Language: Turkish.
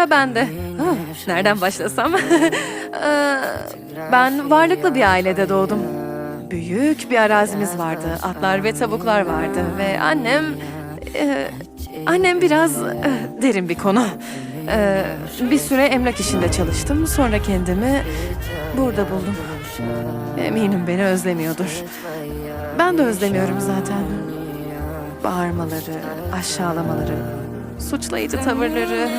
sıra bende. Nereden başlasam? Ben varlıklı bir ailede doğdum. Büyük bir arazimiz vardı. Atlar ve tavuklar vardı. Ve annem biraz derin bir konu. Bir süre emlak işinde çalıştım. Sonra kendimi burada buldum. Eminim beni özlemiyordur. Ben de özlemiyorum zaten. Bağırmaları, aşağılamaları, suçlayıcı tavırları.